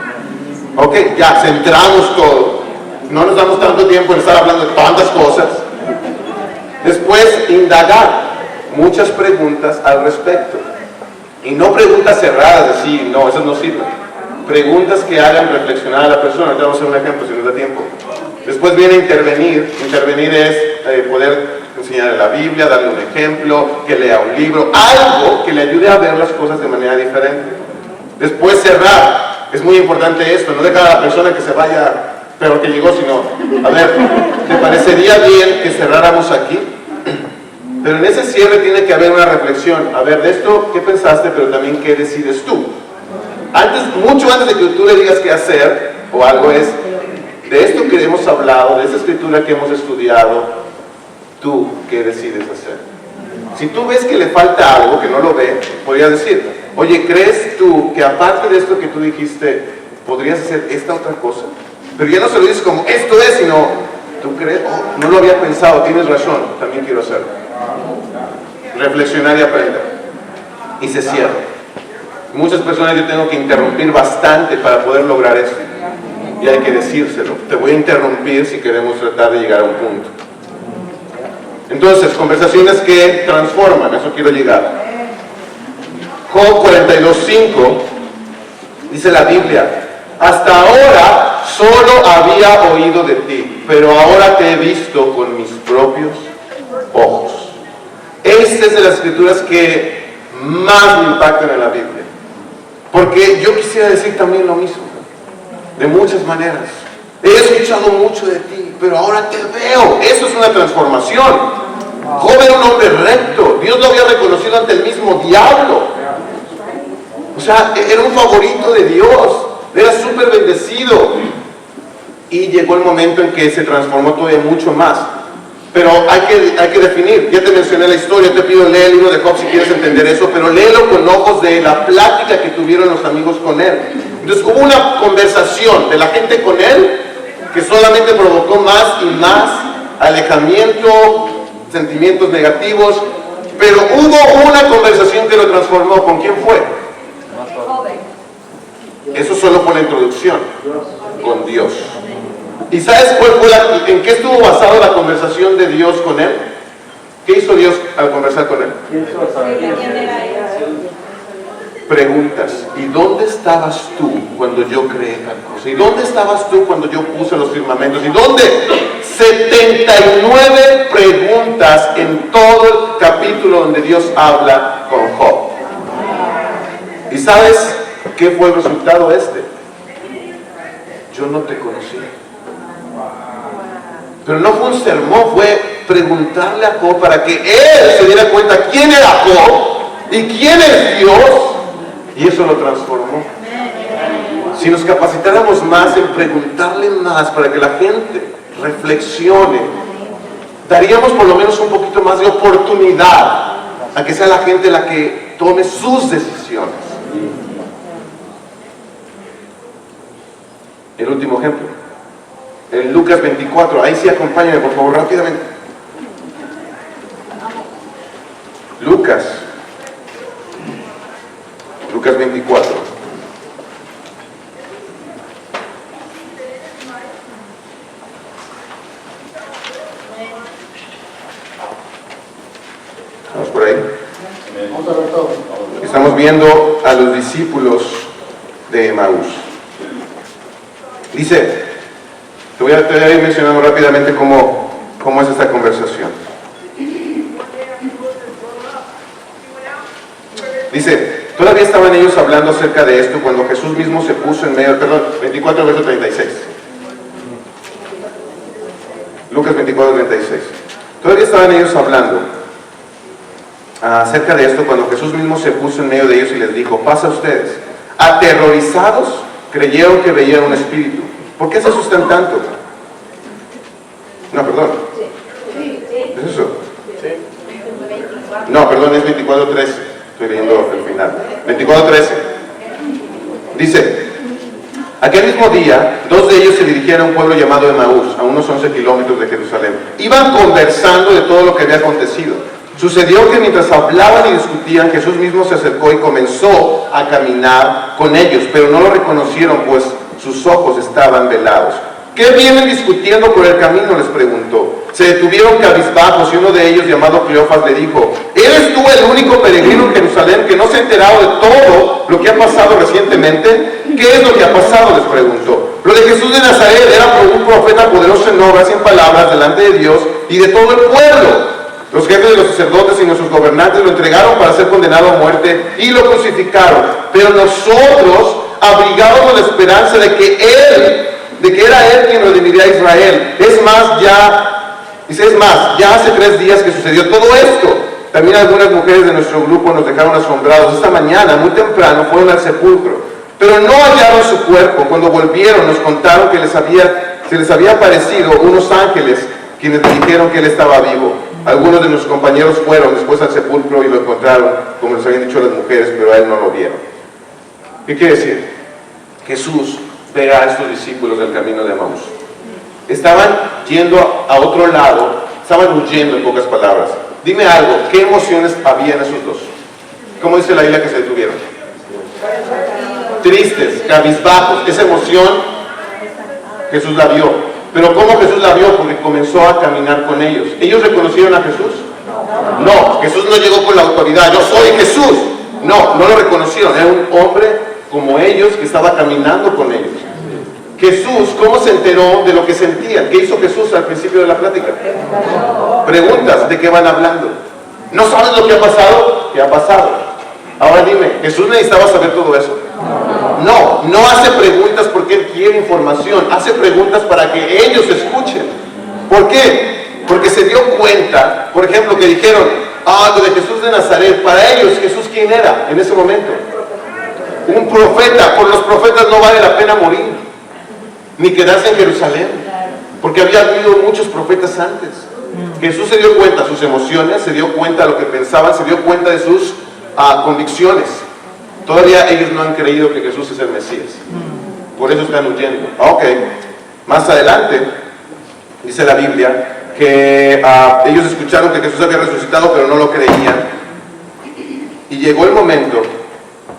Ok, ya, centramos todo. No nos damos tanto tiempo en estar hablando de tantas cosas. Después, indagar. Muchas preguntas al respecto. Y no preguntas cerradas, de sí, no, esas no sirven. Preguntas que hagan reflexionar a la persona. Te vamos a hacer un ejemplo si nos da tiempo. Después viene intervenir. Intervenir es poder enseñarle la Biblia, darle un ejemplo, que lea un libro, algo que le ayude a ver las cosas de manera diferente. Después cerrar. Es muy importante esto, no dejar a la persona que se vaya peor que llegó, sino, a ver, ¿te parecería bien que cerráramos aquí? Pero en ese cierre tiene que haber una reflexión. A ver, de esto, ¿qué pensaste? Pero también, ¿qué decides tú? Mucho antes de que tú le digas qué hacer o algo, es de esto que hemos hablado, de esta escritura que hemos estudiado, ¿tú qué decides hacer? Si tú ves que le falta algo, que no lo ve, podrías decir, oye, ¿crees tú que aparte de esto que tú dijiste, podrías hacer esta otra cosa? Pero ya no se lo dices como, esto es, sino, ¿tú crees? Oh, no lo había pensado, tienes razón, también quiero hacerlo. Reflexionar y aprender. Y se cierra. Muchas personas yo tengo que interrumpir bastante para poder lograr eso. Y hay que decírselo. Te voy a interrumpir si queremos tratar de llegar a un punto. Entonces, conversaciones que transforman, a eso quiero llegar. Job 42:5 dice la Biblia, hasta ahora solo había oído de ti, pero ahora te he visto con mis propios ojos. Esta es de las escrituras que más me impactan en la Biblia. Porque yo quisiera decir también lo mismo, de muchas maneras. He escuchado mucho de ti, pero ahora te veo. Eso es una transformación. Job era un hombre recto. Dios lo había reconocido ante el mismo diablo. O sea, era un favorito de Dios. Era súper bendecido. Y llegó el momento en que se transformó todavía mucho más. Pero hay que definir. Ya te mencioné la historia. Te pido leer el libro de Job si quieres entender eso. Pero léelo con ojos de la plática que tuvieron los amigos con él. Entonces hubo una conversación de la gente con él que solamente provocó más y más alejamiento, sentimientos negativos, pero hubo una conversación que lo transformó. ¿Con quién fue? Eso solo fue la introducción. Con Dios. ¿Y sabes en qué estuvo basada la conversación de Dios con él? ¿Qué hizo Dios al conversar con él? Preguntas. ¿Y dónde estabas tú cuando yo creé tal cosa? ¿Y dónde estabas tú cuando yo puse los firmamentos? ¿Y dónde? 79 preguntas en todo el capítulo donde Dios habla con Job. ¿Y sabes qué fue el resultado este? Yo no te conocía. Pero no fue un sermón, fue preguntarle a Job para que él se diera cuenta quién era Job y quién es Dios. Y eso lo transformó. Si nos capacitáramos más en preguntarle más para que la gente reflexione, daríamos por lo menos un poquito más de oportunidad a que sea la gente la que tome sus decisiones. El último ejemplo, en Lucas 24, ahí sí acompáñame por favor rápidamente. Lucas 24. Vamos por ahí. Estamos viendo a los discípulos de Emaús. Dice, te voy a ir mencionando rápidamente cómo es esta conversación. Dice, todavía estaban ellos hablando acerca de esto cuando Jesús mismo se puso en medio, 24 verso 36. Lucas 24, 36. Todavía estaban ellos hablando acerca de esto cuando Jesús mismo se puso en medio de ellos y les dijo, pasa a ustedes. Aterrorizados, creyeron que veían un espíritu. ¿Por qué se asustan tanto? No, perdón. ¿Es eso? No, perdón, es 24:13. Estoy leyendo el final. 24:13. Dice, aquel mismo día, 2 de ellos se dirigieron a un pueblo llamado Emaús, a unos 11 kilómetros de Jerusalén. Iban conversando de todo lo que había acontecido. Sucedió que mientras hablaban y discutían, Jesús mismo se acercó y comenzó a caminar con ellos, pero no lo reconocieron, pues sus ojos estaban velados. ¿Qué vienen discutiendo por el camino?, les preguntó. Se detuvieron cabizbajos y uno de ellos, llamado Cleofas, le dijo, ¿eres tú el único peregrino en Jerusalén que no se ha enterado de todo lo que ha pasado recientemente? ¿Qué es lo que ha pasado?, les preguntó. Lo de Jesús de Nazaret era un profeta poderoso en obras y en palabras delante de Dios y de todo el pueblo. Los jefes de los sacerdotes y nuestros gobernantes lo entregaron para ser condenado a muerte y lo crucificaron. Pero nosotros abrigábamos la esperanza de que era Él quien redimiría a Israel. Es más, ya Dice, es más, ya hace 3 días que sucedió todo esto. También algunas mujeres de nuestro grupo nos dejaron asombrados. Esta mañana, muy temprano, fueron al sepulcro, pero no hallaron su cuerpo. Cuando volvieron, nos contaron que se les había aparecido unos ángeles quienes dijeron que él estaba vivo. Algunos de nuestros compañeros fueron después al sepulcro y lo encontraron, como les habían dicho las mujeres, pero a él no lo vieron. ¿Qué quiere decir? Jesús ve a estos discípulos del camino de Emaús. Estaban yendo a otro lado, estaban huyendo en pocas palabras. Dime algo, ¿qué emociones había en esos dos? ¿Cómo dice la Biblia que se detuvieron? Tristes, cabizbajos. Esa emoción Jesús la vio. Pero ¿cómo Jesús la vio? Porque comenzó a caminar con ellos. ¿Ellos reconocieron a Jesús? No, Jesús no llegó con la autoridad. Yo soy Jesús. No lo reconocieron. Era un hombre como ellos que estaba caminando con ellos. Jesús, ¿cómo se enteró de lo que sentían? ¿Qué hizo Jesús al principio de la plática? Preguntas, ¿de qué van hablando? ¿No sabes lo que ha pasado? ¿Qué ha pasado? Ahora dime, ¿Jesús necesitaba saber todo eso? No hace preguntas porque Él quiere información, hace preguntas para que ellos escuchen. ¿Por qué? Porque se dio cuenta, por ejemplo, que dijeron, lo de Jesús de Nazaret, para ellos, ¿Jesús quién era en ese momento? Un profeta. Por los profetas no vale la pena morir ni quedarse en Jerusalén, porque había habido muchos profetas antes. Jesús se dio cuenta de sus emociones, se dio cuenta de lo que pensaban, se dio cuenta de sus convicciones. Todavía ellos no han creído que Jesús es el Mesías, por eso están huyendo. Más adelante dice la Biblia que ellos escucharon que Jesús había resucitado, pero no lo creían, y llegó el momento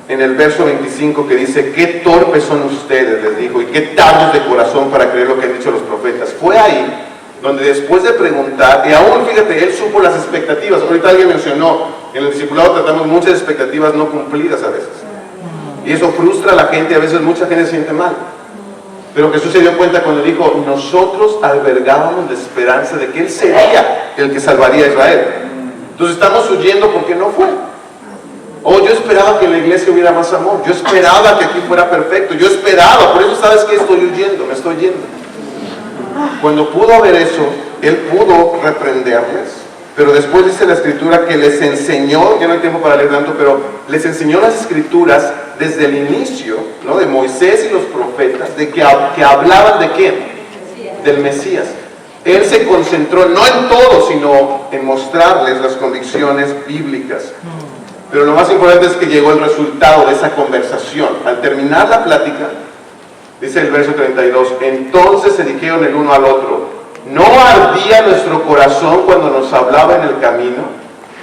en el verso 25 que dice, qué torpes son ustedes, les dijo, y qué tardos de corazón para creer lo que han dicho los profetas. Fue ahí donde después de preguntar, y aún fíjate, él supo las expectativas. Ahorita alguien mencionó, en el discipulado tratamos muchas expectativas no cumplidas a veces, y eso frustra a la gente, a veces mucha gente se siente mal. Pero Jesús se dio cuenta cuando dijo, nosotros albergábamos la esperanza de que Él sería el que salvaría a Israel. Entonces estamos huyendo porque no fue. Yo esperaba que en la iglesia hubiera más amor, yo esperaba que aquí fuera perfecto, yo esperaba, por eso sabes que estoy huyendo, me estoy yendo. Cuando pudo haber eso, Él pudo reprenderles, pero después dice la Escritura que les enseñó, ya no hay tiempo para leer tanto, pero les enseñó las Escrituras desde el inicio, ¿no?, de Moisés y los profetas, de que hablaban de quién, del Mesías. Él se concentró no en todo, sino en mostrarles las convicciones bíblicas. Pero lo más importante es que llegó el resultado de esa conversación. Al terminar la plática, dice el verso 32, entonces se dijeron el uno al otro, ¿no ardía nuestro corazón cuando nos hablaba en el camino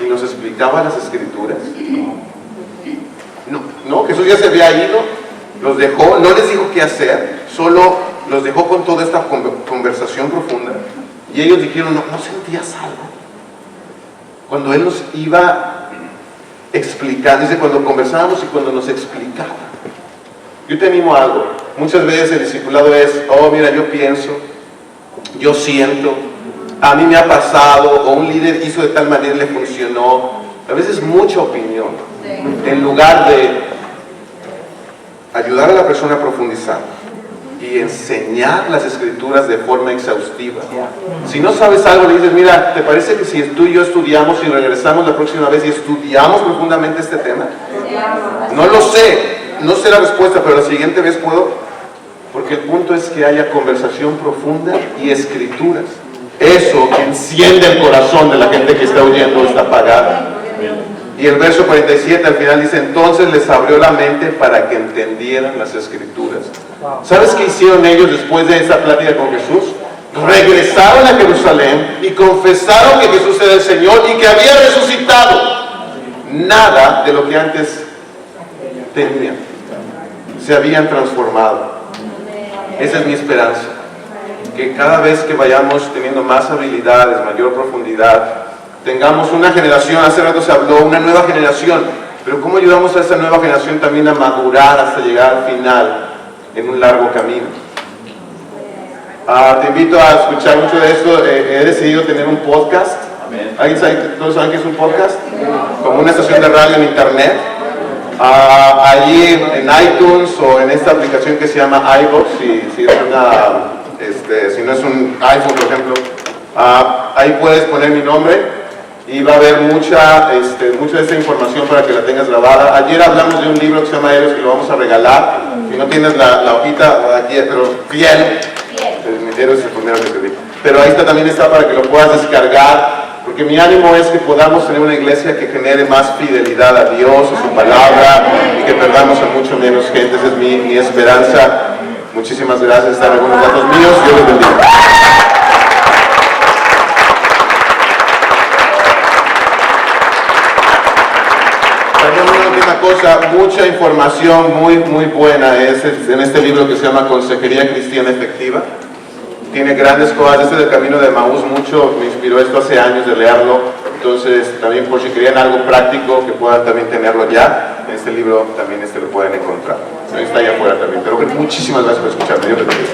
y nos explicaba las Escrituras? No, Jesús ya se había ido, los dejó, no les dijo qué hacer, solo los dejó con toda esta conversación profunda. Y ellos dijeron, ¿no sentías algo? Cuando Él nos iba explicando, dice, cuando conversábamos y cuando nos explicaba. Yo te animo a algo. Muchas veces el discipulado es, mira, yo pienso, yo siento, a mí me ha pasado, o un líder hizo de tal manera y le funcionó. A veces mucha opinión, en lugar de ayudar a la persona a profundizar y enseñar las Escrituras de forma exhaustiva. Si no sabes algo, le dices, mira, ¿te parece que si tú y yo estudiamos y regresamos la próxima vez y estudiamos profundamente este tema? No lo sé, no sé la respuesta, pero la siguiente vez puedo, porque el punto es que haya conversación profunda y Escrituras. Eso enciende el corazón de la gente que está huyendo o está apagada. Y el verso 47 al final dice, entonces les abrió la mente para que entendieran las Escrituras. ¿Sabes qué hicieron ellos después de esa plática con Jesús? Regresaron a Jerusalén y confesaron que Jesús era el Señor y que había resucitado. Nada de lo que antes tenían. Se habían transformado. Esa es mi esperanza. Que cada vez que vayamos teniendo más habilidades, mayor profundidad, tengamos una generación, hace rato se habló, una nueva generación, pero ¿cómo ayudamos a esa nueva generación también a madurar hasta llegar al final en un largo camino? Te invito a escuchar mucho de esto. He decidido tener un podcast. ¿Alguien sabe, todos saben qué es un podcast? Como una estación de radio en internet. Allí en iTunes o en esta aplicación que se llama iVoox, si no es un iPhone, por ejemplo, Ahí puedes poner mi nombre y va a haber mucha de esta información para que la tengas grabada. Ayer hablamos de un libro que se llama Héroes, que lo vamos a regalar. Si no tienes la hojita aquí, pero fiel. Héroes es el primero que te digo. Pero ahí también está para que lo puedas descargar, porque mi ánimo es que podamos tener una iglesia que genere más fidelidad a Dios, a su palabra, y que perdamos a mucho menos gente. Esa es mi esperanza. Muchísimas gracias. Están algunos datos míos. Dios les bendiga. Una última cosa, mucha información muy buena es en este libro que se llama Consejería Cristiana Efectiva. Tiene grandes cosas. Este del Camino de Emaús mucho me inspiró esto hace años de leerlo. Entonces también por si querían algo práctico que puedan también tenerlo ya, en este libro también lo pueden encontrar. Está allá afuera también. Pero muchísimas gracias por escucharme. Dios les bendiga.